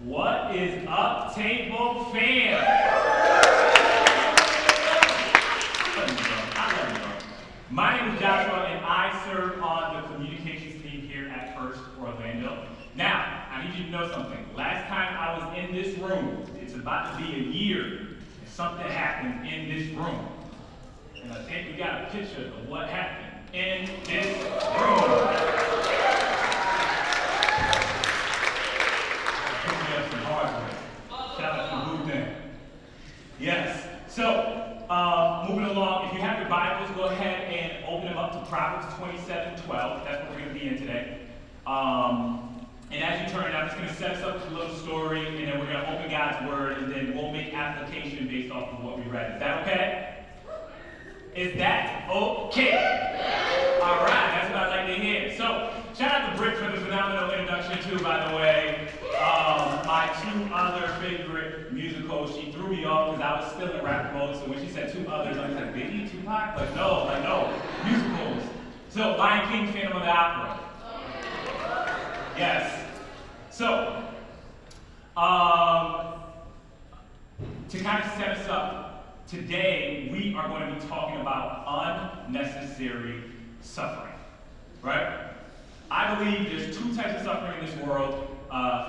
What is up, Table Fam? I love you, bro. My name is Joshua, and I serve on the communications team here at First Orlando. Now, I need you to know something. Last time I was in this room, it's about to be a year, and something happened in this room. And I think we got a picture of what happened in this room. Shout out to Prudence. Yes. So, moving along, if you have your Bibles, go ahead and open them up to Proverbs 27:12. That's what we're going to be in today. And as you turn it, I'm just going to set us up with a little story, and then we're going to open God's Word, and then we'll make application based off of what we read. Is that okay? Is that okay? All right, that's what I'd like to hear. So, shout out to Britt for the phenomenal introduction, too, by the way. My two other favorite musicals, she threw me off because I was still in rap mode, so when she said two others, I was like, Biggie, Tupac? Like, no, musicals. So, Lion King, Phantom of the Opera. Yes. So, to kind of set us up, today we are going to be talking about unnecessary suffering, right? I believe there's two types of suffering in this world.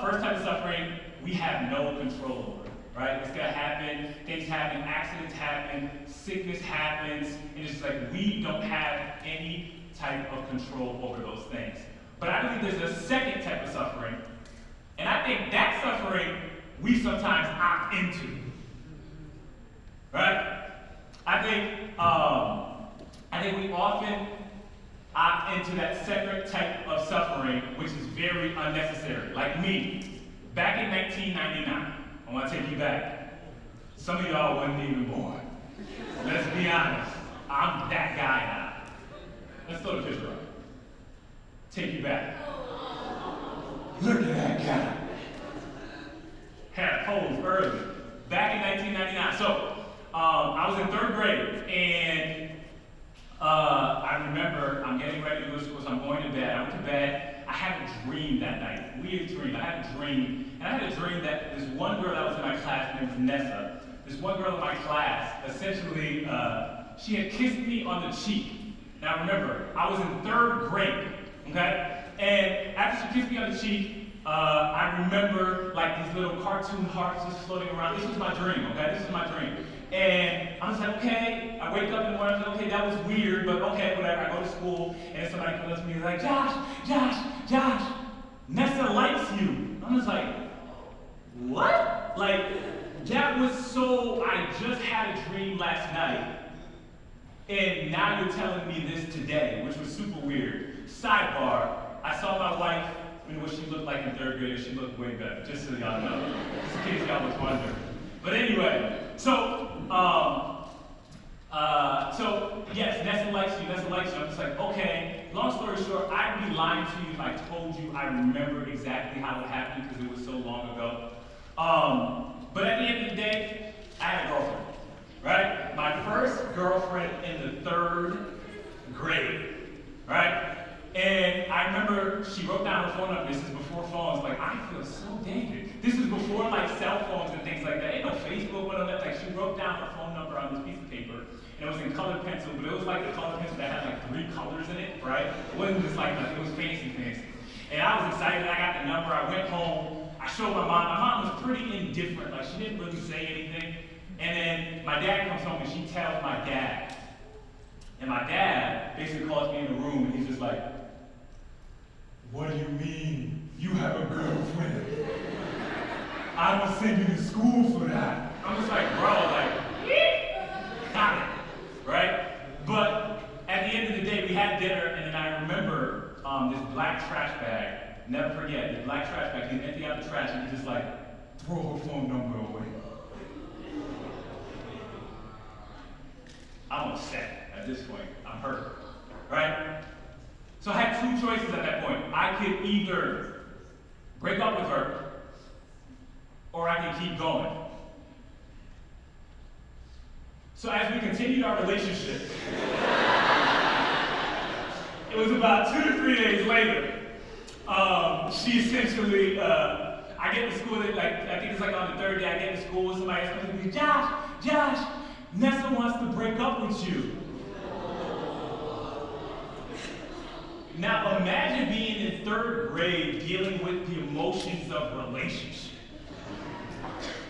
First type of suffering, we have no control over, right? It's gonna happen, things happen, accidents happen, sickness happens, and it's like we don't have any type of control over those things. But I believe there's a second type of suffering, and I think that suffering we sometimes opt into, right? I think we often opt into that second type of suffering, which is very unnecessary. Like me, back in 1999, I want to take you back. Some of y'all wasn't even born. Let's be honest. I'm that guy now. Let's throw the picture up. Take you back. Look at that guy. Had a pose early. Back in 1999. So, I was in third grade, and I remember I'm getting ready to go to school, so I'm going to bed. I went to bed. I had a dream that night. Weird dream. I had a dream. And I had a dream that this one girl that was in my class, her name was Nessa. This one girl in my class, essentially, she had kissed me on the cheek. Now remember, I was in third grade, okay? And after she kissed me on the cheek, I remember like these little cartoon hearts just floating around. This was my dream, okay? This was my dream. And I was like, okay. I wake up in the morning, I was like, okay, that was weird, but okay, whatever. I go to school, and somebody comes up to me and is like, Josh, Nessa likes you. I'm just like, what? Like, that was so, I just had a dream last night, and now you're telling me this today, which was super weird. Sidebar, I saw my wife, what she looked like in third grade, and she looked way better, just so y'all know, just in case y'all was wondering. But anyway, so yes, Nessa likes you. I'm just like, okay. Long story short, I'd be lying to you if I told you I remember exactly how it happened because it was so long ago. But at the end of the day, I had a girlfriend, right? My first girlfriend in the third grade, right? And I remember she wrote down her phone number. This is before phones. Like, I feel so dated. This is before like cell phones and things like that. Ain't no Facebook, went on that. Like, she wrote down her phone number on this piece of paper, and it was in colored pencil, but it was like the colored pencil that had like 3 colors in it, right? It wasn't just like it was fancy. And I was excited. I got the number. I went home. I showed my mom. My mom was pretty indifferent. Like, she didn't really say anything. And then my dad comes home and she tells my dad. And my dad basically calls me in the room and he's just like, what do you mean you have a girlfriend? I will send you to school for that. I'm just like, bro, like, got it, right? But at the end of the day, we had dinner, and then I remember this black trash bag. Never forget, this black trash bag. He'd empty out the trash, and he'd just like throw her phone number away. I'm upset at this point. I'm hurt, right? So I had 2 choices at that point. I could either break up with her, or I could keep going. So as we continued our relationship, it was about 2 to 3 days later, she essentially, I I get to school, like, I think it's like on the third day, I get to school, somebody else comes to me, Josh, Nessa wants to break up with you. Now imagine being in third grade dealing with the emotions of relationship.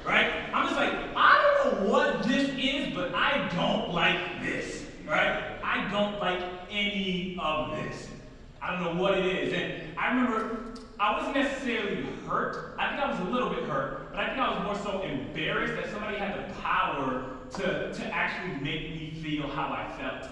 Right? I'm just like, I don't know what this is, but I don't like this. Right? I don't like any of this. I don't know what it is. And I remember I wasn't necessarily hurt. I think I was a little bit hurt, but I think I was more so embarrassed that somebody had the power to actually make me feel how I felt.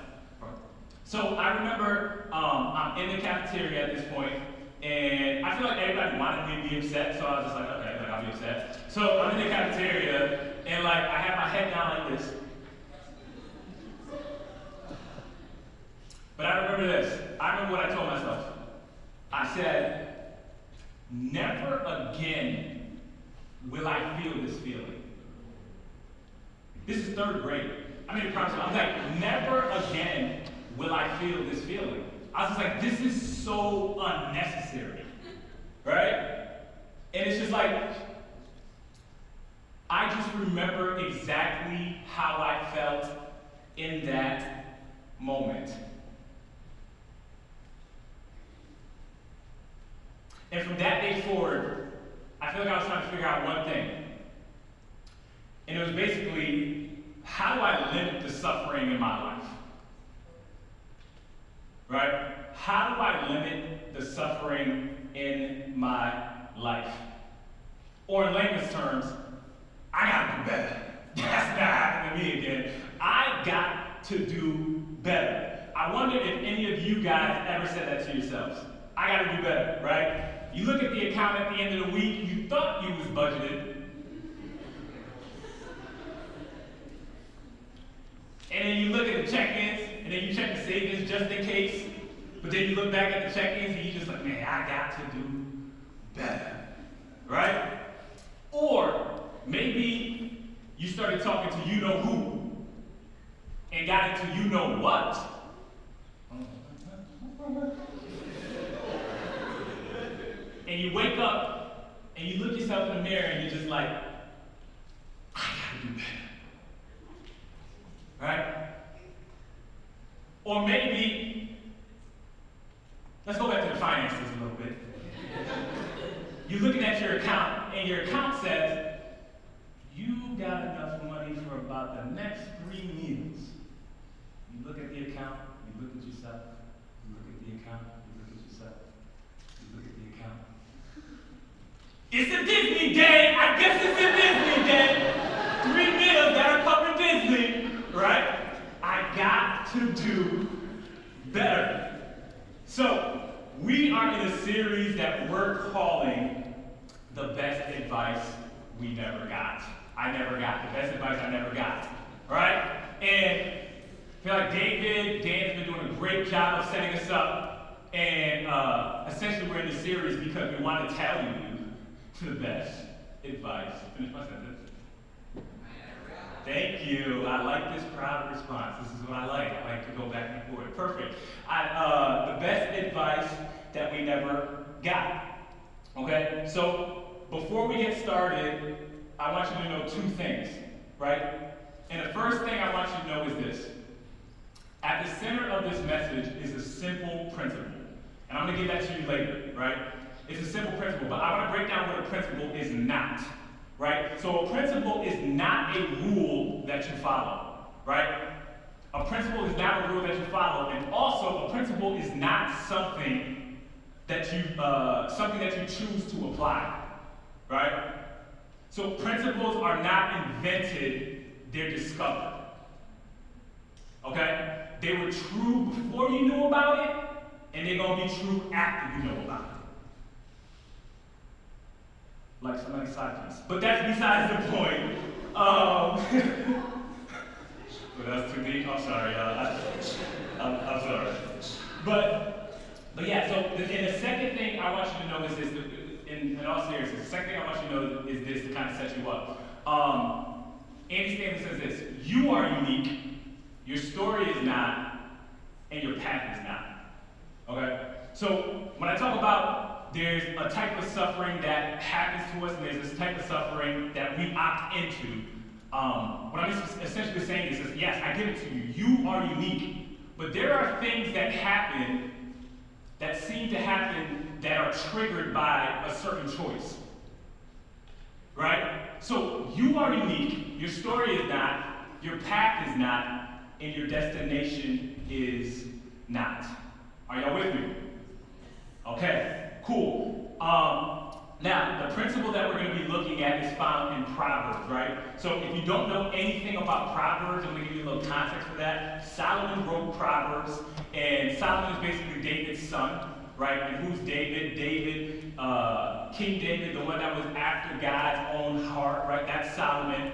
So I remember I'm in the cafeteria at this point, and I feel like everybody wanted me to be upset, so I was just like, okay, like, I'll be upset. So I'm in the cafeteria, and like I have my head down like this. But I remember this. I remember what I told myself. I said, never again will I feel this feeling. This is third grade. I mean, I'm like, never again will I feel this feeling. I was just like, this is so unnecessary, right? And it's just like, I just remember exactly how I felt in that moment. And from that day forward, I feel like I was trying to figure out one thing. And it was basically, how do I limit the suffering in my life? Right? How do I limit the suffering in my life? Or in layman's terms, I gotta do better. That's not happening to me again. I got to do better. I wonder if any of you guys ever said that to yourselves. I gotta do better, right? You look at the account at the end of the week, you thought you was budgeted. And then you look at the check-ins, and then you check the savings just in case. But then you look back at the check-ins, and you're just like, man, I got to do better, right? Or maybe you started talking to you-know-who, and got into you-know-what. And you wake up, and you look yourself in the mirror, and you're just like, I gotta do better. Right? Or maybe, let's go back to the finances a little bit. You're looking at your account, and your account says, you got enough money for about the next 3 meals. You look at the account, you look at yourself, you look at the account, you look at yourself, you look at the account. It's a Disney day! I guess it's a Disney day! 3 meals that are covered Disney, right? I got to do better. So, we are in a series that we're calling The Best Advice We Never Got. I never got. The best advice I never got. Alright? And I feel like Dan's been doing a great job of setting us up. And essentially we're in this series because we want to tell you the best advice. Finish my sentence. Thank you. I like this proud response. This is what I like. I like to go back and forth. Perfect. The best advice that we never got. Okay? So, before we get started, I want you to know 2 things, right? And the first thing I want you to know is this. At the center of this message is a simple principle. And I'm going to give that to you later, right? It's a simple principle, but I want to break down what a principle is not, right? So a principle is not a rule that you follow, right? A principle is not a rule that you follow, and also a principle is not something that you choose to apply, right? So principles are not invented, they're discovered. Okay? They were true before you knew about it, and they're going to be true after you know about it. Like somebody's side piece. But that's besides the point. But that's too deep. I'm sorry, I'm sorry. But yeah, so and the second thing I want you to know is this, in all seriousness, the second thing I want you to know is this to kind of set you up. Andy Stanley says this: you are unique, your story is not, and your path is not. Okay? So when I talk about there's a type of suffering that happens to us, and there's this type of suffering that we opt into. What I'm essentially saying is, yes, I give it to you. You are unique. But there are things that happen, that seem to happen, that are triggered by a certain choice. Right? So you are unique. Your story is not. Your path is not. And your destination is not. Are y'all with me? Okay, cool. Now, the principle that we're going to be looking at is found in Proverbs, right? So if you don't know anything about Proverbs, I'm going to give you a little context for that. Solomon wrote Proverbs, and Solomon is basically David's son, right? And who's David? King David, the one that was after God's own heart, right? That's Solomon.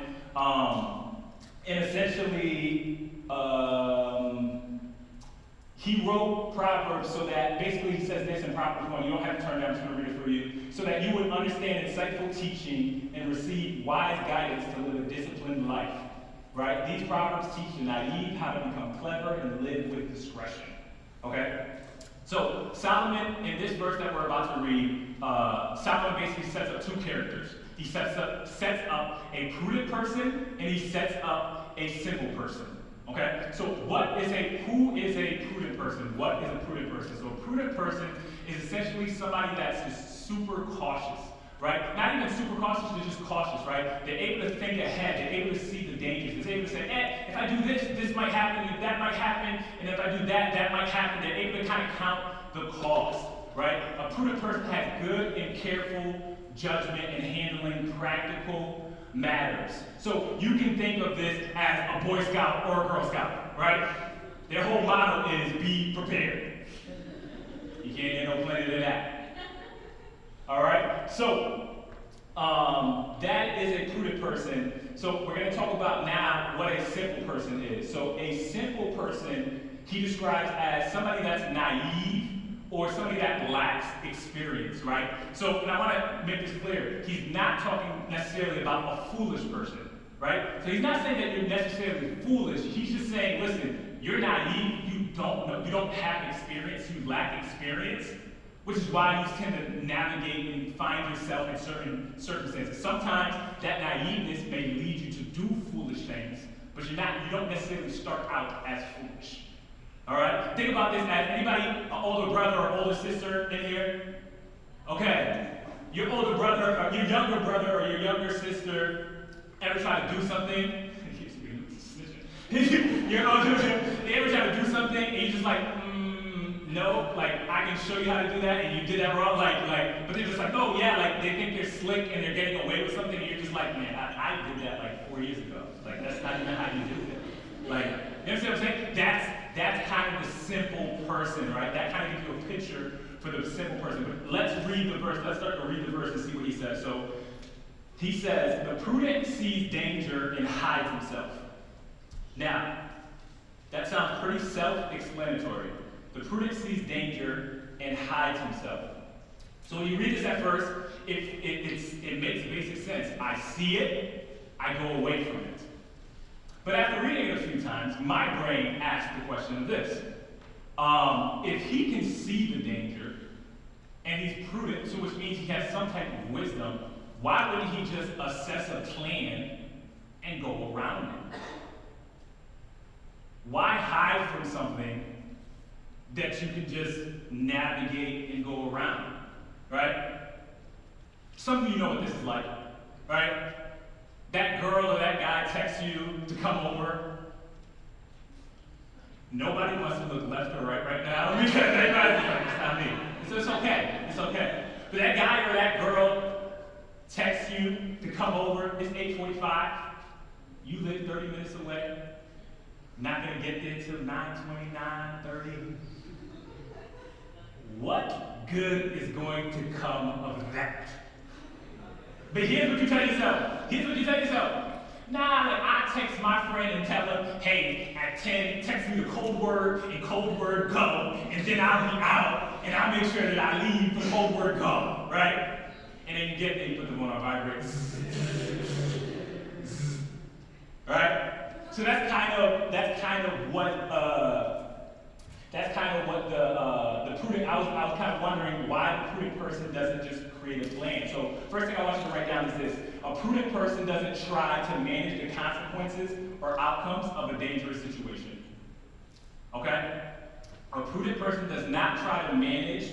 And essentially, he wrote Proverbs so that, basically he says this in Proverbs 1, you don't have to turn it, I'm just going to read it for you, so that you would understand insightful teaching and receive wise guidance to live a disciplined life, right? These Proverbs teach the naive how to become clever and live with discretion, okay? So Solomon, in this verse that we're about to read, Solomon basically sets up two characters. He sets up a prudent person, and he sets up a simple person. Okay? So who is a prudent person? What is a prudent person? So a prudent person is essentially somebody that's just super cautious, right? Not even super cautious, they're just cautious, right? They're able to think ahead, they're able to see the dangers, they're able to say, if I do this, this might happen, if that might happen, and if I do that, that might happen. They're able to kind of count the cost, right? A prudent person has good and careful judgment in handling practical matters. So you can think of this as a Boy Scout or a Girl Scout, right? Their whole motto is be prepared. You can't get no plainer than that. All right? So that is a prudent person. So we're going to talk about now what a simple person is. So a simple person, he describes as somebody that's naive, or somebody that lacks experience, right? So, and I want to make this clear, he's not talking necessarily about a foolish person, right? So he's not saying that you're necessarily foolish, he's just saying, listen, you're naive, you don't have experience, you lack experience, which is why you tend to navigate and find yourself in certain circumstances. Sometimes that naiveness may lead you to do foolish things, but you don't necessarily start out as foolish. All right? Think about this as anybody, an older brother or older sister in here? Okay. Your older brother, or your younger brother or your younger sister ever try to do something? They ever try to do something and you're just like, no, like I can show you how to do that and you did that wrong, but they're just like, oh yeah, like they think they're slick and they're getting away with something and you're just like, man, I did that like 4 years ago. Like that's not even how you do it. Like, you understand what I'm saying? That's kind of the simple person, right? That kind of gives you a picture for the simple person. But let's read the verse. Let's start to read the verse and see what he says. So he says, the prudent sees danger and hides himself. Now, that sounds pretty self-explanatory. The prudent sees danger and hides himself. So when you read this at first, it makes basic sense. I see it, I go away from it. But after reading it a few times, my brain asked the question of this. If he can see the danger, and he's prudent, so which means he has some type of wisdom, why wouldn't he just assess a plan and go around it? Why hide from something that you can just navigate and go around, right? Some of you know what this is like, right? That girl or that guy texts you to come over. Nobody wants to look left or right now because everybody's like, it's not me. So it's okay. It's okay. But that guy or that girl texts you to come over. It's 8:45. You live 30 minutes away. Not going to get there till 9:29, 30. What good is going to come of that? But here's what you tell yourself. Nah, like I text my friend and tell him, hey, at 10, text me the code word and code word go, and then I'll be out, and I'll make sure that I leave the code word go, right? And then you get there, you put them on a vibrate. Right? So that's kind of what That's kind of what the prudent, I was kind of wondering why the prudent person doesn't just create a plan. So first thing I want you to write down is this. A prudent person doesn't try to manage the consequences or outcomes of a dangerous situation. Okay? A prudent person does not try to manage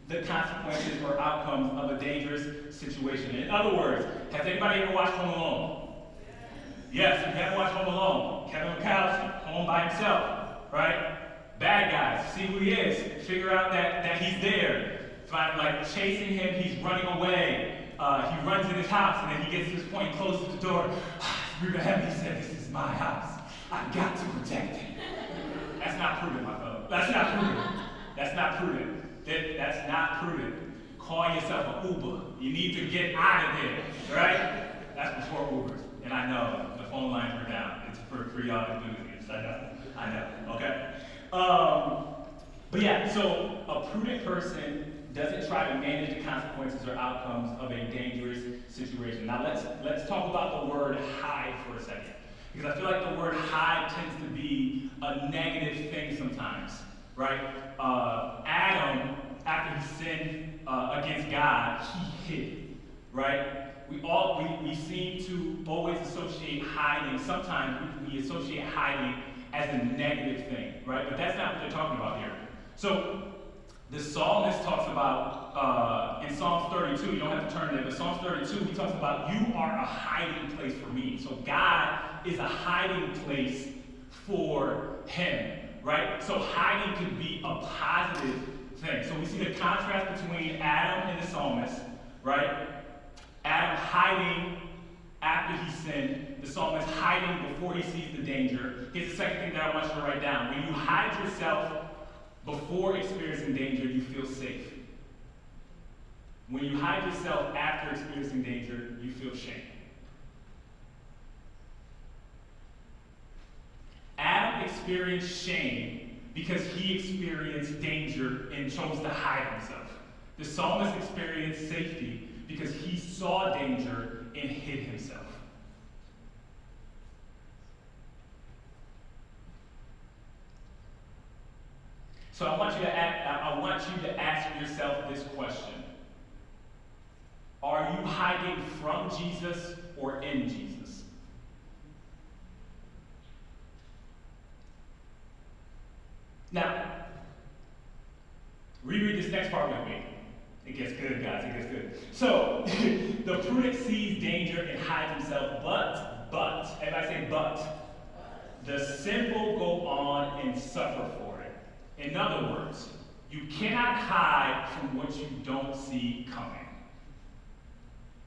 the consequences or outcomes of a dangerous situation. In other words, has anybody ever watched Home Alone? Yes, if you haven't watched Home Alone, Kevin McCall's home by himself, right? Bad guys, see who he is, figure out that he's there, find like chasing him, he's running away. He runs in his house, and then he gets to this point, closes the door. Breathe heavy, he said, "This is my house. I've got to protect it." That's not prudent, my fellow. That's not prudent. That's not prudent. That's not prudent. Call yourself an Uber. You need to get out of there, right? That's before Ubers. And I know the phone lines are down. It's for y'all enthusiasts. I know. Okay. But yeah, so a prudent person doesn't try to manage the consequences or outcomes of a dangerous situation. Now let's talk about the word hide for a second. Because I feel like the word hide tends to be a negative thing sometimes, right? Adam, after he sinned against God, he hid, right? We seem to always associate hiding, sometimes we associate hiding as a negative thing, right? But that's not what they're talking about here. So the psalmist talks about, in Psalms 32, you don't have to turn there, but Psalms 32, he talks about, you are a hiding place for me. So God is a hiding place for him, right? So hiding can be a positive thing. So we see the contrast between Adam and the psalmist, right? Adam hiding after he sinned, the psalmist hiding before he sees the danger. Here's the second thing that I want you to write down. When you hide yourself before experiencing danger, you feel safe. When you hide yourself after experiencing danger, you feel shame. Adam experienced shame because he experienced danger and chose to hide himself. The psalmist experienced safety because he saw danger and hid himself. So I want you to ask yourself this question. Are you hiding from Jesus or in Jesus? Now, reread this next part with me. It gets good, guys, it gets good. So, the prudent sees danger and hides himself, but, everybody say but. The simple go on and suffer for it. In other words, you cannot hide from what you don't see coming.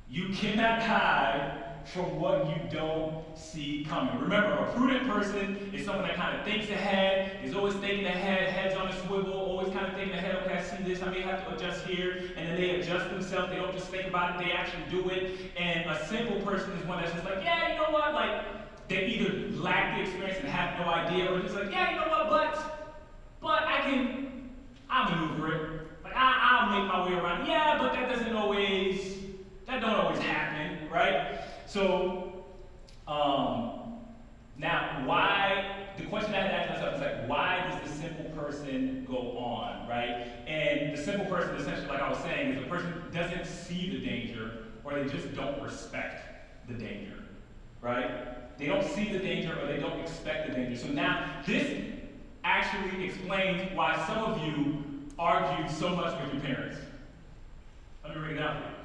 You cannot hide from what you don't see coming. Remember, a prudent person is someone that kind of thinks ahead, is always thinking ahead, heads on a swivel, always kind of thinking ahead, okay, I see this, I may have to adjust here, and then they adjust themselves, they don't just think about it, they actually do it. And a simple person is one that's just like, yeah, you know what, like, they either lack the experience and have no idea, or just like, yeah, you know what, but I'll maneuver it. Like, I'll make my way around. Yeah, but that don't always happen, right? So, now the question I had to ask myself is like, why does the simple person go on, right? And the simple person, essentially, like I was saying, is the person who doesn't see the danger, or they just don't respect the danger, right? They don't see the danger, or they don't expect the danger. So now, this actually explains why some of you argue so much with your parents. Let me bring it down for you.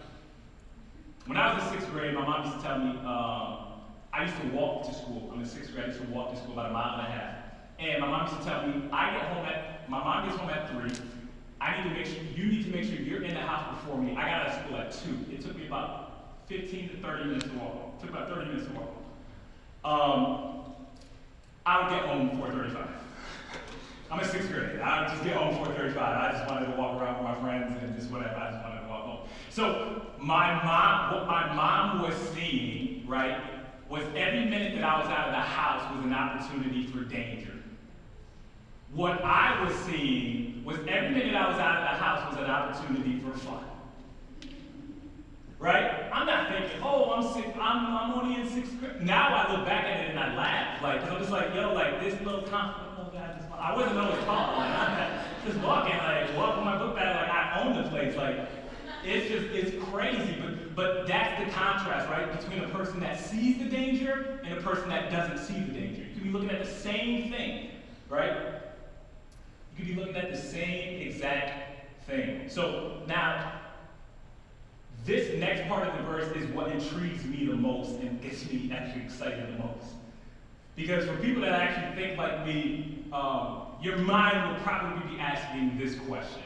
When I was in 6th grade, my mom used to tell me, I used to walk to school. I'm in 6th grade, I used to walk to school about 1.5 miles. And my mom used to tell me, my mom gets home at 3. You need to make sure you're in the house before me. I got out of school at 2. It took me about 15 to 30 minutes to walk home. It took about 30 minutes to walk home. I would get home 4:35. I'm in 6th grade. I would just get home 4:35. I just wanted to walk around with my friends and just whatever. I just wanted to walk home. So what my mom was seeing, right, was every minute that I was out of the house was an opportunity for danger. What I was seeing was every minute I was out of the house was an opportunity for fun. Right? I'm not thinking, I'm only in 6th grade. Now I look back at it and I laugh. Like, 'cause I'm just like, yo, like this little conflict, oh God, this is my I wasn't always tall. Like, I'm just walking, like, walk with my book bag, like, I own the place. Like, it's crazy. But that's the contrast, right? Between a person that sees the danger and a person that doesn't see the danger. You could be looking at the same thing, right? You could be looking at the same exact thing. So now, this next part of the verse is what intrigues me the most and gets me actually excited the most. Because for people that actually think like me, your mind will probably be asking this question,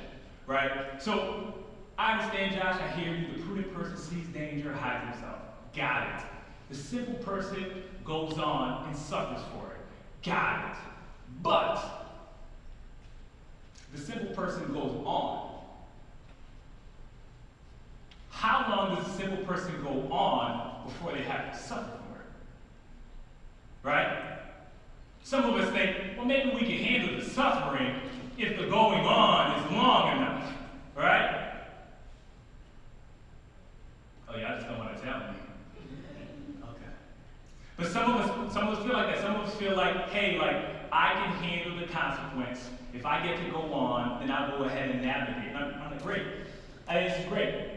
right? So, I understand, Josh, I hear you. The prudent person sees danger, hides himself. Got it. The simple person goes on and suffers for it. Got it. But the simple person goes on. How long does a simple person go on before they have to suffer for it? Right? Some of us think, well, maybe we can handle the suffering if the going on is long enough. Right? Oh yeah, I just don't want to tell me. Okay. But some of us feel like that. Some of us feel like, hey, like, I can handle the consequence. If I get to go on, then I'll go ahead and navigate. I'm like, great. This is great.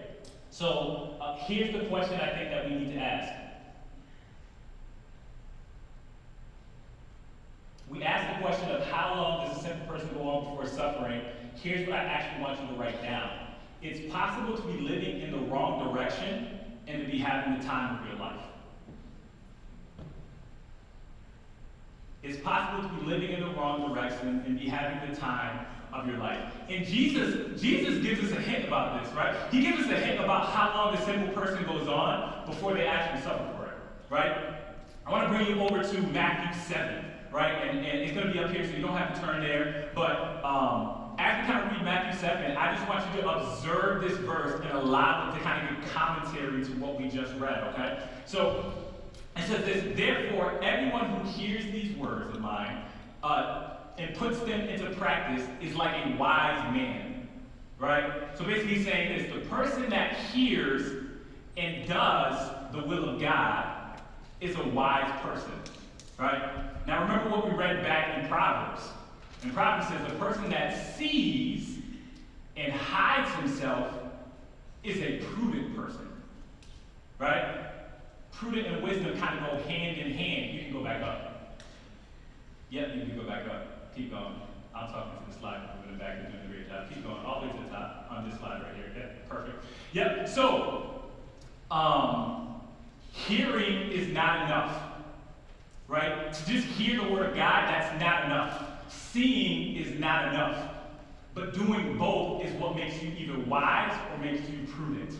So here's the question I think that we need to ask. We ask the question of how long does a simple person go on before suffering. Here's what I actually want you to write down. It's possible to be living in the wrong direction and to be having the time of your life. It's possible to be living in the wrong direction and be having the time of your life. And Jesus gives us a hint about this, right? He gives us a hint about how long a simple person goes on before they actually suffer for it, right? I want to bring you over to Matthew 7, right? And it's going to be up here, so you don't have to turn there. But as we kind of read Matthew 7, I just want you to observe this verse and allow it to kind of give commentary to what we just read, okay? So it says this, therefore, everyone who hears these words of mine and puts them into practice is like a wise man, right? So basically he's saying this, the person that hears and does the will of God is a wise person, right? Now remember what we read back in Proverbs. And Proverbs says the person that sees and hides himself is a prudent person, right? Prudent and wisdom kind of go hand in hand. You can go back up. Yep, you can go back up. Keep going. I'm talking to the slide in the back. You're doing a great job. Keep going all the way to the top on this slide right here. Yep, perfect. Yep, so hearing is not enough, right? To just hear the word of God, that's not enough. Seeing is not enough. But doing both is what makes you either wise or makes you prudent.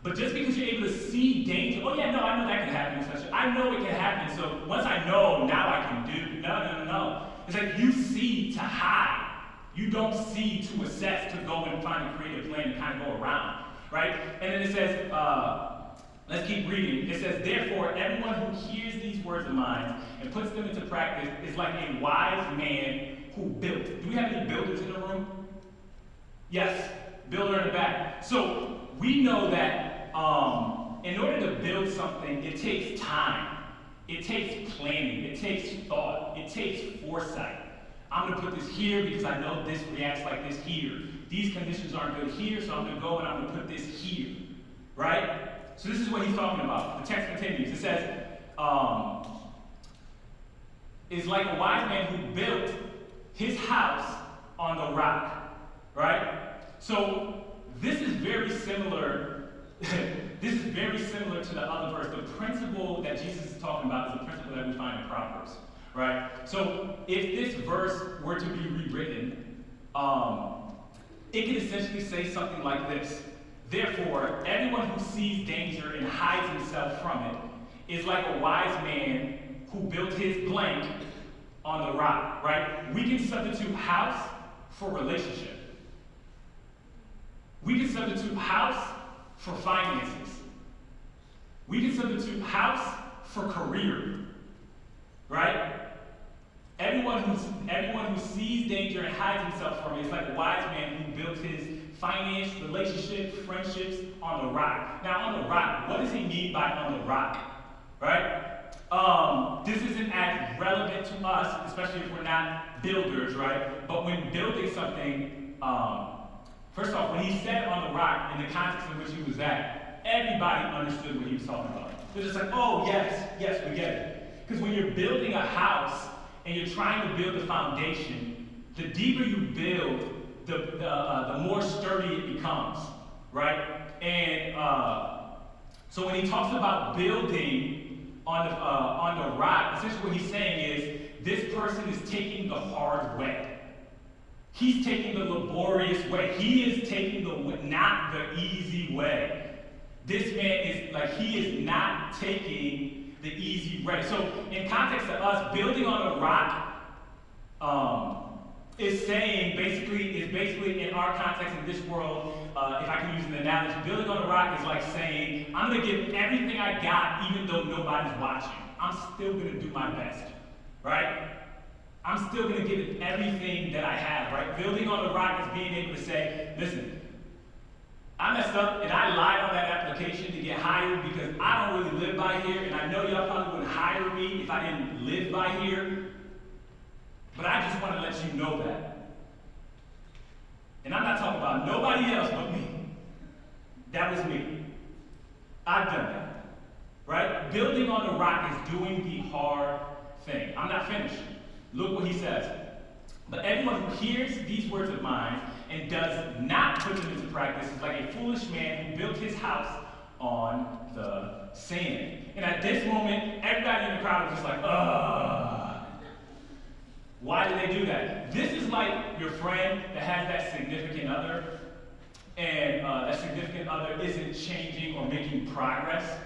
But just because you're able to see danger, oh yeah, no, I know that can happen. I know it can happen, so once I know, now I can do. No. It's like you see to hide. You don't see to assess, to go and find a creative plan to kind of go around, right? And then it says, let's keep reading. It says, therefore, everyone who hears these words of mine and puts them into practice is like a wise man who built. Do we have any builders in the room? Yes, builder in the back. So we know that in order to build something, it takes time. It takes planning. It takes thought. It takes foresight. I'm going to put this here because I know this reacts like this here. These conditions aren't good here, so I'm going to go and I'm going to put this here. Right? So this is what he's talking about. The text continues. It says, is like a wise man who built his house on the rock. Right? So this is very similar. This is very similar to the other verse. The principle that Jesus is talking about is the principle that we find in Proverbs, right? So if this verse were to be rewritten, it could essentially say something like this. Therefore, everyone who sees danger and hides himself from it is like a wise man who built his blank on the rock, right? We can substitute house for relationship. We can substitute house for finances. We can substitute house for career, right? Everyone who sees danger and hides himself from it is like a wise man who built his finance, relationships, friendships on the rock. Now, on the rock, what does he mean by on the rock, right? This isn't as relevant to us, especially if we're not builders, right? But when building something, first off, when he said on the rock, in the context in which he was at, everybody understood what he was talking about. They're just like, oh, yes, we get it. Because when you're building a house and you're trying to build the foundation, the deeper you build, the more sturdy it becomes, right? And so when he talks about building on the rock, essentially what he's saying is this person is taking the hard way. He's taking the laborious way. He is taking not the easy way. This man is like, he is not taking the easy way. So in context to us, building on a rock is basically in our context in this world, if I can use an analogy, building on a rock is like saying, I'm going to give everything I got even though nobody's watching. I'm still going to do my best, right? I'm still going to give it everything that I have, right? Building on the rock is being able to say, listen, I messed up and I lied on that application to get hired because I don't really live by here, and I know y'all probably wouldn't hire me if I didn't live by here, but I just want to let you know that. And I'm not talking about nobody else but me. That was me. I've done that, right? Building on the rock is doing the hard thing. I'm not finished. Look what he says. But everyone who hears these words of mine and does not put them into practice is like a foolish man who built his house on the sand. And at this moment, everybody in the crowd was just like, ugh. Why did they do that? This is like your friend that has that significant other, and that significant other isn't changing or making progress,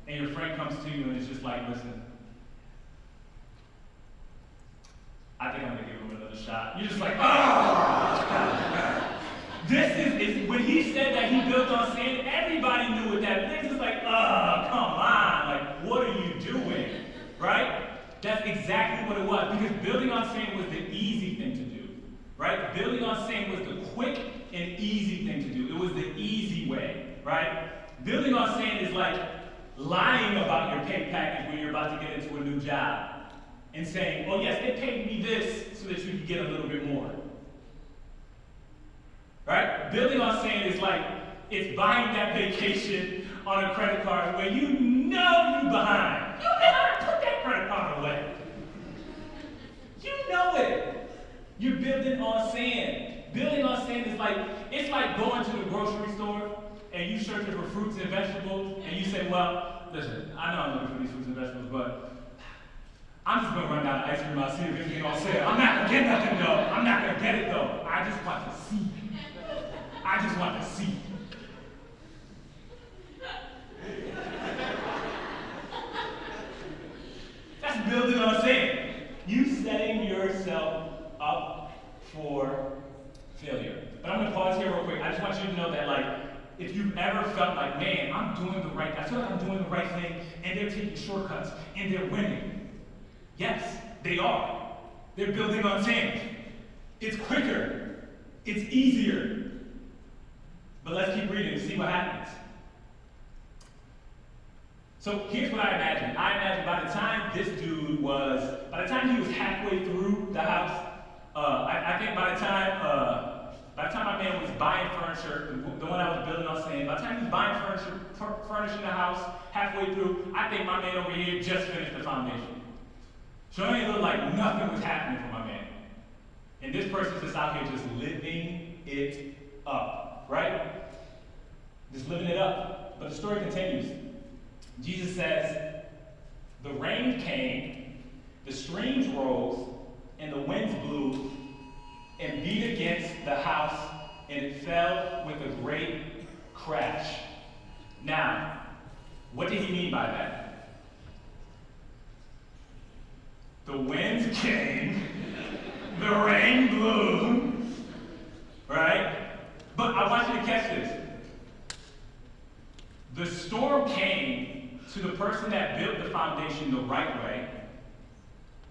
and your friend comes to you and is just like, listen, I think I'm gonna give him another shot. You're just like, oh! This is when he said that he built on sand, everybody knew what that meant. It's just like, oh, come on, like, what are you doing? Right? That's exactly what it was, because building on sand was the easy thing to do. Right? Building on sand was the quick and easy thing to do. It was the easy way, right? Building on sand is like lying about your pay package when you're about to get into a new job. And saying, oh yes, they paid me this so that you could get a little bit more. Right? Building on sand is like, it's buying that vacation on a credit card where you know you're behind. You better put that credit card away. You know it. You're building on sand. Building on sand is like, it's like going to the grocery store and you searching for fruits and vegetables and you say, well, listen, I know I'm looking for these fruits and vegetables, but I'm just going to run down the ice cream and see if anything on sale. I'm not going to get nothing though. I'm not going to get it though. I just want to see. I just want to see. That's building on sand. You setting yourself up for failure. But I'm going to pause here real quick. I just want you to know that, like, if you've ever felt like, man, I feel like I'm doing the right thing, and they're taking shortcuts, and they're winning. Yes, they are. They're building on sand. It's quicker. It's easier. But let's keep reading and see what happens. So here's what I imagine. I imagine by the time he was halfway through the house, I think by the time my man was buying furniture, the one I was building on sand, by the time he was buying furniture, furnishing the house halfway through, I think my man over here just finished the foundation. So it looked like nothing was happening for my man. And this person's just out here just living it up, right? Just living it up. But the story continues. Jesus says, the rain came, the streams rose, and the winds blew and beat against the house, and it fell with a great crash. Now, what did he mean by that? The winds came, the rain blew, right? But I want you to catch this. The storm came to the person that built the foundation the right way,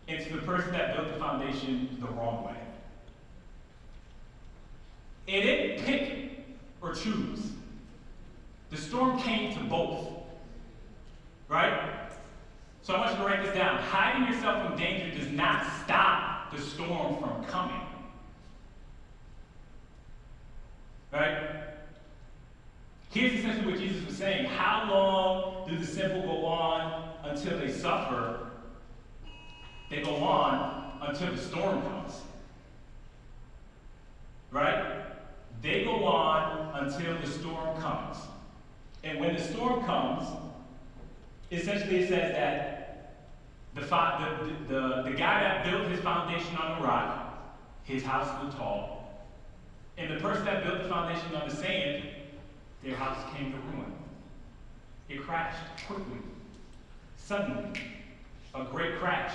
and to the person that built the foundation the wrong way. It didn't pick or choose. The storm came to both, right? So I want you to write this down. Hiding yourself from danger does not stop the storm from coming. Right? Here's essentially what Jesus was saying. How long do the simple go on until they suffer? They go on until the storm comes. Right? They go on until the storm comes. And when the storm comes, essentially it says that the guy that built his foundation on the rock, his house stood tall. And the person that built the foundation on the sand, their house came to ruin. It crashed quickly, suddenly, a great crash.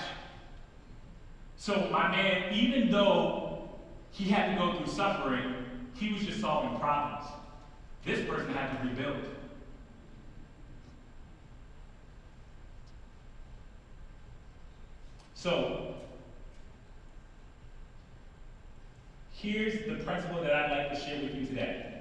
So my man, even though he had to go through suffering, he was just solving problems. This person had to rebuild. So, here's the principle that I'd like to share with you today.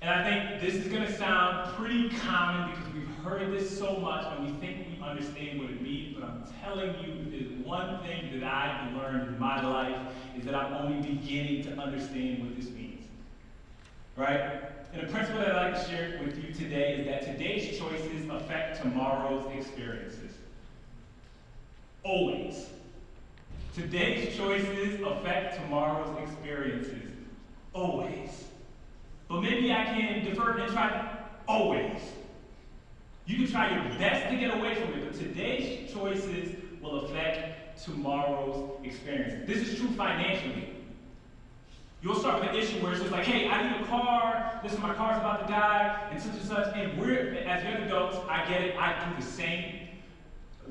And I think this is going to sound pretty common because we've heard this so much and we think we understand what it means, but I'm telling you, if there's one thing that I've learned in my life is that I'm only beginning to understand what this means. Right? And the principle that I'd like to share with you today is that today's choices affect tomorrow's experiences. Always. Today's choices affect tomorrow's experiences. Always. But maybe I can defer and try always. You can try your best to get away from it, but today's choices will affect tomorrow's experiences. This is true financially. You'll start with an issue where it's just like, hey, I need a car, listen, my car's about to die, and such, and we're, as young adults, I get it, I do the same.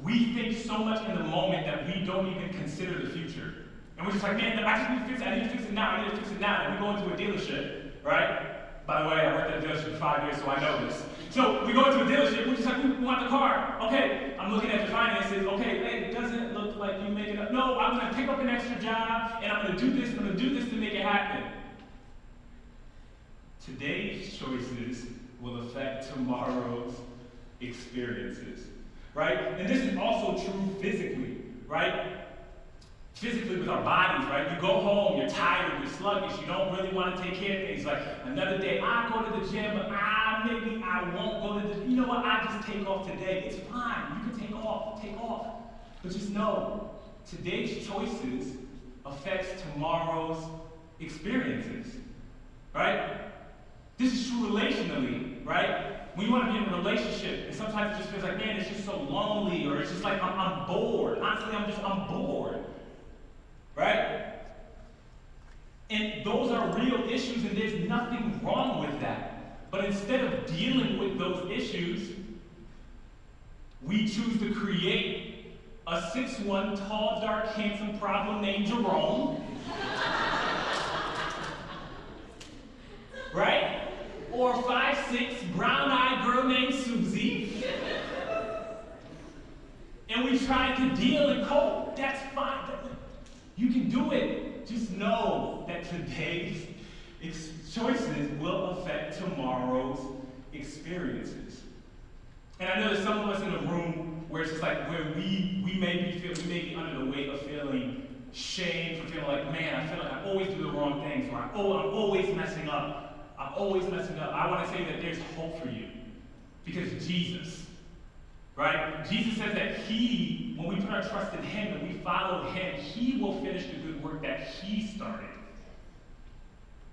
We think so much in the moment that we don't even consider the future. And we're just like, man, I just need to fix it, I need to fix it now, I need to fix it now. And we go into a dealership, right? By the way, I worked at a dealership for 5 years, so I know this. So we go into a dealership, we're just like, we want the car. Okay, I'm looking at your finances. Okay, hey, it doesn't look like you make it up. No, I'm gonna pick up an extra job, and I'm gonna do this, to make it happen. Today's choices will affect tomorrow's experiences, right? And this is also true physically, right? Physically with our bodies, right? You go home, you're tired, you're sluggish, you don't really want to take care of things. Like another day, I go to the gym, but maybe I won't go to the, you know what, I just take off today. It's fine, you can take off. But just know, today's choices affects tomorrow's experiences, right? This is true relationally, right? When you want to be in a relationship, and sometimes it just feels like, man, it's just so lonely, or it's just like, I'm bored. Honestly, I'm bored. Right? And those are real issues, and there's nothing wrong with that. But instead of dealing with those issues, we choose to create a 6'1", tall, dark, handsome problem named Jerome. Right? Or 5'6", brown-eyed girl named Susie. And we try to deal and cope. That's fine. You can do it. Just know that today's choices will affect tomorrow's experiences. And I know there's some of us in the room where it's just like where we may be under the weight of feeling shame for feeling like, man, I feel like I always do the wrong things, or I'm always messing up. I want to say that there's hope for you because Jesus. Right? Jesus says that when we put our trust in him and we follow him, he will finish the good work that he started.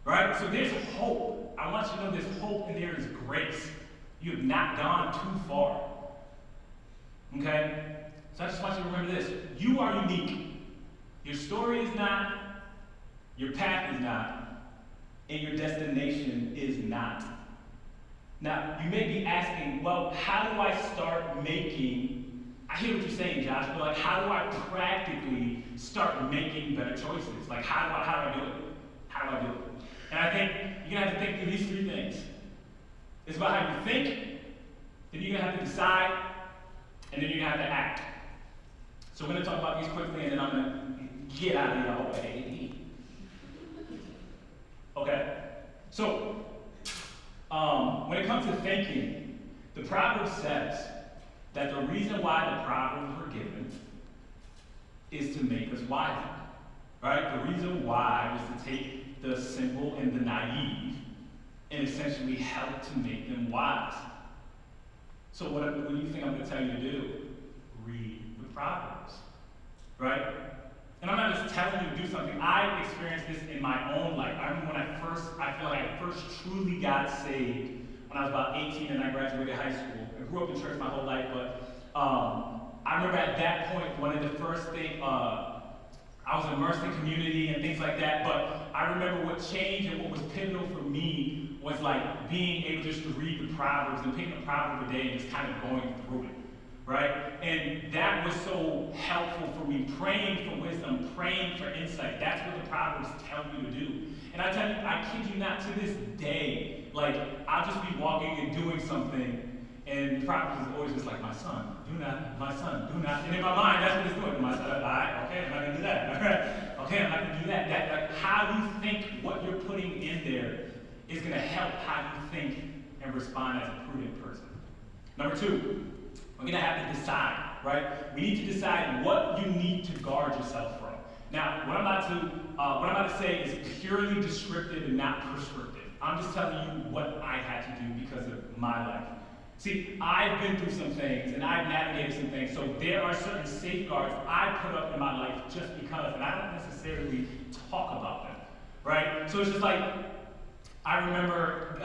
Right? So there's hope. I want you to know there's hope and there is grace. You have not gone too far. Okay? So I just want you to remember this. You are unique. Your story is not, your path is not, and your destination is not. Now, you may be asking, well, how do I start making, I hear what you're saying, Josh, but like, how do I practically start making better choices? Like, how do I do it? How do I do it? And I think you're going to have to think through these three things. It's about how you think, then you're going to have to decide, and then you're going to have to act. So we're going to talk about these quickly, and then I'm going to get out of your way. Okay? So, when it comes to thinking, the Proverb says that the reason why the Proverbs were given is to make us wiser, right? The reason why was to take the simple and the naive and essentially help to make them wise. So what do you think I'm going to tell you to do? Read the Proverbs, right? And I'm not just telling you to do something. I experienced this in my own life. I remember when I feel like I first truly got saved when I was about 18 and I graduated high school. I grew up in church my whole life, but I remember at that point, one of the first things, I was immersed in community and things like that, but I remember what changed and what was pivotal for me was like being able just to read the Proverbs and picking a proverb a day and just kind of going through it, right? And that was so helpful for me, praying for wisdom, praying for insight. That's what the Proverbs tell you to do. And I tell you, I kid you not, to this day, like, I'll just be walking and doing something, and the Proverbs is always just like, my son, do not, and in my mind, that's what it's doing. My son, all right, okay, I'm not gonna do that, all right, okay, I'm not gonna do that. Like, how you think, what you're putting in there is gonna help how you think and respond as a prudent person. Number two, we're gonna have to decide, right? We need to decide what you need to guard yourself from. Now, what I'm about to say is purely descriptive and not prescriptive. I'm just telling you what I had to do because of my life. See, I've been through some things and I've navigated some things, so there are certain safeguards I put up in my life just because, and I don't necessarily talk about them, right? So it's just like, I remember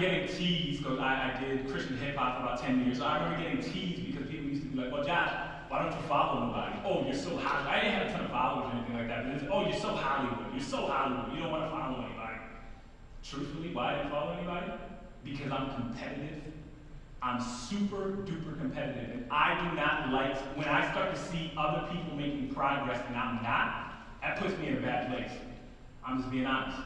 getting teased, because I did Christian hip hop for about 10 years, so I remember getting teased because people used to be like, well, Josh, why don't you follow nobody? Oh, you're so Hollywood. I didn't have a ton of followers or anything like that, but it's, oh, you're so Hollywood, you don't want to follow anybody. Truthfully, why I didn't follow anybody? Because I'm competitive. I'm super duper competitive, and I do not like, when I start to see other people making progress and I'm not, that puts me in a bad place. I'm just being honest.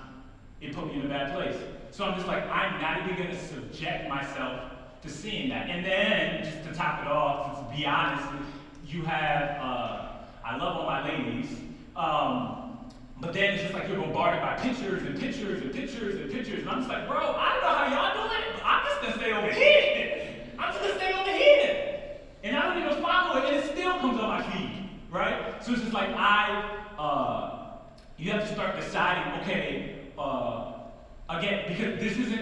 It put me in a bad place. So I'm just like, I'm not even gonna subject myself to seeing that. And then, just to top it off, to be honest, you have, I love all my ladies, but then it's just like you're bombarded by pictures and pictures and pictures and pictures, and I'm just like, bro, I don't know how y'all do it, but I'm just gonna stay over here. I'm just gonna stay over here. And I don't even follow it, and it still comes on my feed, right? So it's just like you have to start deciding, okay, again, because this is a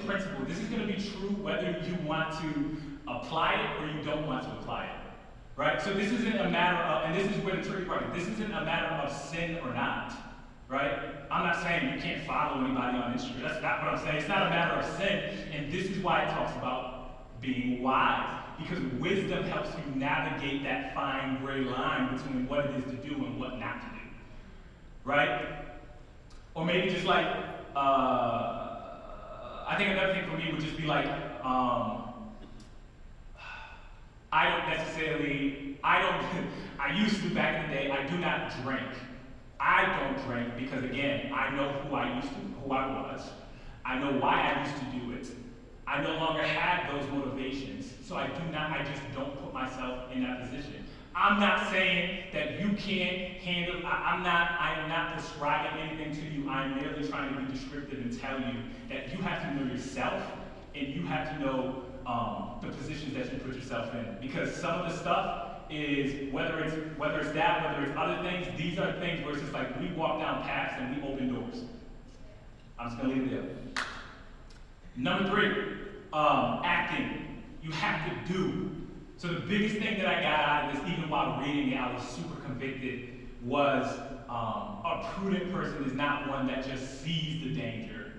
principle. This is gonna be true whether you want to apply it or you don't want to apply it. Right? So this isn't a matter of, and this is where the tricky part is, this isn't a matter of sin or not, right? I'm not saying you can't follow anybody on Instagram. That's not what I'm saying. It's not a matter of sin, and this is why it talks about being wise, because wisdom helps you navigate that fine gray line between what it is to do and what not to do, right? Or maybe just like, I think another thing for me would just be like, I used to back in the day, I do not drink. I don't drink because, again, I know who I was. I know why I used to do it. I no longer have those motivations, so I just don't put myself in that position. I'm not saying that you can't handle, I am not prescribing anything to you. I'm merely trying to be descriptive and tell you that you have to know yourself and you have to know the positions that you put yourself in. Because some of the stuff is, whether it's that, whether it's other things, these are things where it's just like we walk down paths and we open doors. I'm just gonna leave it there. Number three, acting. You have to do. So the biggest thing that I got out of this, even while reading it, I was super convicted, was a prudent person is not one that just sees the danger,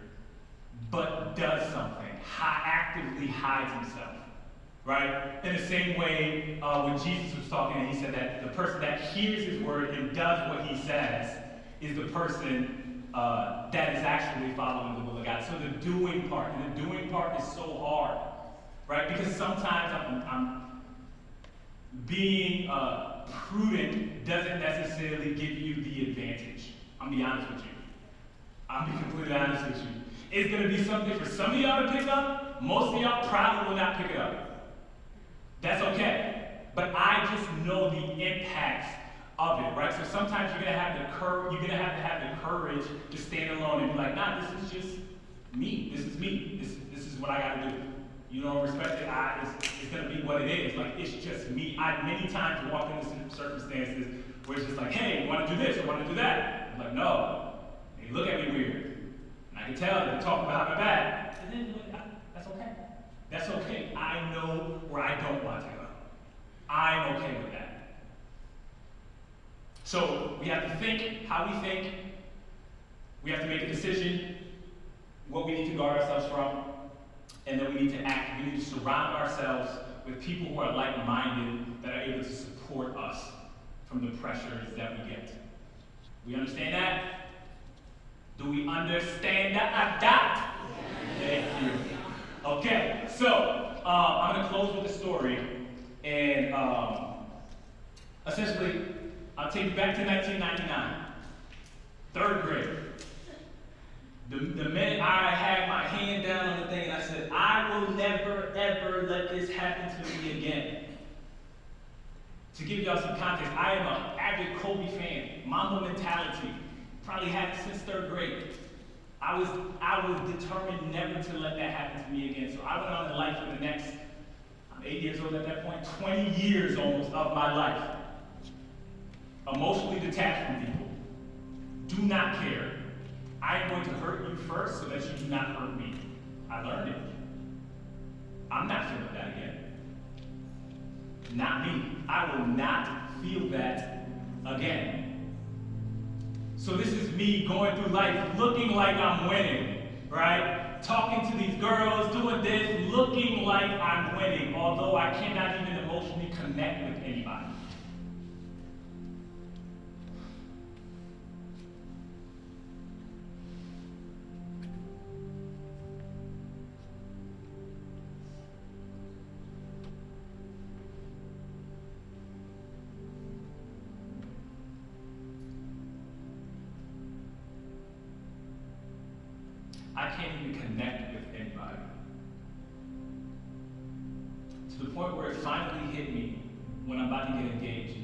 but does something, actively hides himself, right? In the same way, when Jesus was talking, and he said that the person that hears his word and does what he says is the person that is actually following the will of God. So the doing part, and the doing part is so hard, right? Because sometimes I'm being prudent doesn't necessarily give you the advantage. I'm be honest with you. I'll be completely honest with you. It's going to be something for some of y'all to pick up. Most of y'all probably will not pick it up. That's okay. But I just know the impacts of it, right? So sometimes you're going to have to have the courage to stand alone and be like, nah, this is just me. This is me. This is what I got to do. You don't respect it, it's going to be what it is. Like, it's just me. I many times walk into circumstances where it's just like, hey, you want to do this or want to do that? I'm like, no. And you look at me weird. And I can tell that they're talking behind my back. And then that's okay. That's okay. I know where I don't want to go. I'm okay with that. So we have to think how we think. We have to make a decision what we need to guard ourselves from. And then we need to act. We need to surround ourselves with people who are like-minded, that are able to support us from the pressures that we get. We understand that? Do we understand that? Thank you. Okay, so I'm going to close with a story. And essentially, I'll take you back to 1999, third grade. The minute I had my hand down on the thing and I said, I will never, ever let this happen to me again. To give y'all some context, I am an avid Kobe fan, Mamba mentality. Probably had it since third grade. I was determined never to let that happen to me again. So I went on in life for the next, I'm 8 years old at that point, 20 years almost of my life. Emotionally detached from people. Do not care. I am going to hurt you first so that you do not hurt me. I learned it. I'm not feeling that again. Not me. I will not feel that again. So this is me going through life looking like I'm winning, right? Talking to these girls, doing this, looking like I'm winning, although I cannot even emotionally connect with anybody. I can't even connect with anybody. To the point where it finally hit me when I'm about to get engaged.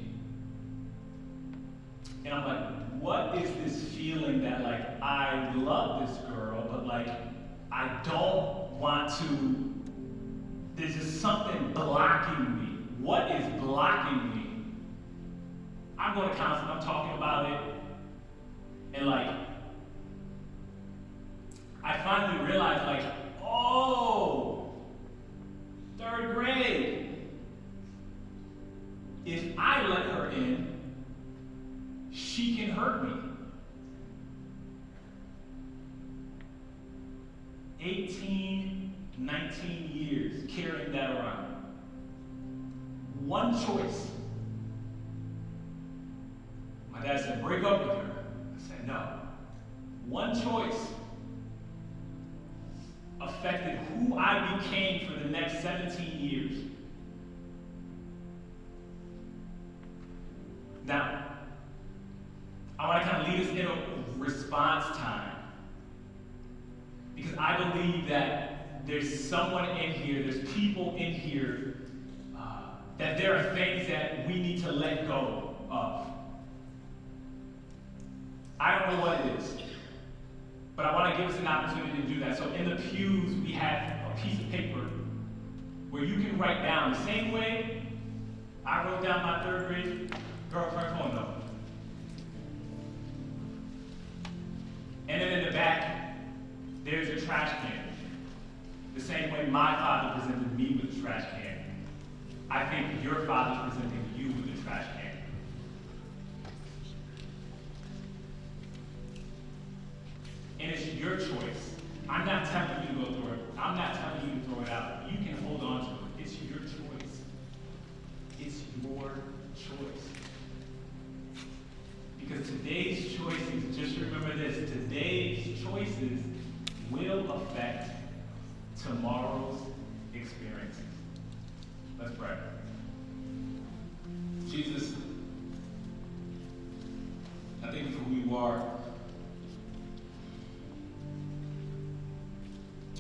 And I'm like, what is this feeling that, like, I love this girl, but, like, I don't want to, there's just something blocking me. What is blocking me? I'm going to counseling, I'm talking about it, and, like, I finally realized, like, oh, third grade. If I let her in, she can hurt me. 18, 19 years carrying that around. One choice. My dad said, break up with her. I said, no. One choice affected who I became for the next 17 years. Now, I want to kind of lead us in a response time. Because I believe that there's someone in here, there's people in here, that there are things that we need to let go of. I don't know what it is. But I want to give us an opportunity to do that. So in the pews, we have a piece of paper where you can write down the same way I wrote down my third grade girlfriend's phone number. And then in the back, there's a trash can. The same way my father presented me with a trash can. I think your father presented you with a trash can. And it's your choice. I'm not telling you to go through it. I'm not telling you to throw it out. You can hold on to it. It's your choice. It's your choice. Because today's choices, just remember this, today's choices will affect tomorrow's experiences. Let's pray. Jesus, I thank you for who you are.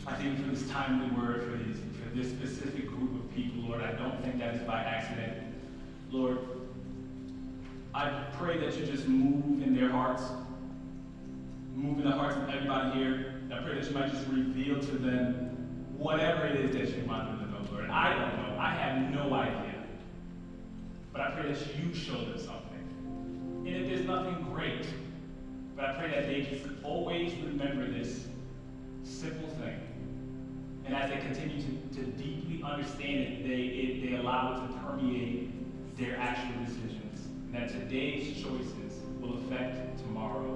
I thank you for this timely word, for this specific group of people, Lord. I don't think that is by accident. Lord, I pray that you just move in their hearts, move in the hearts of everybody here. I pray that you might just reveal to them whatever it is that you want them to know, Lord. I don't know. I have no idea. But I pray that you show them something. And if there's nothing, great. But I pray that they just always remember this simple thing. And as they continue to deeply understand it, they allow it to permeate their actual decisions. And that today's choices will affect tomorrow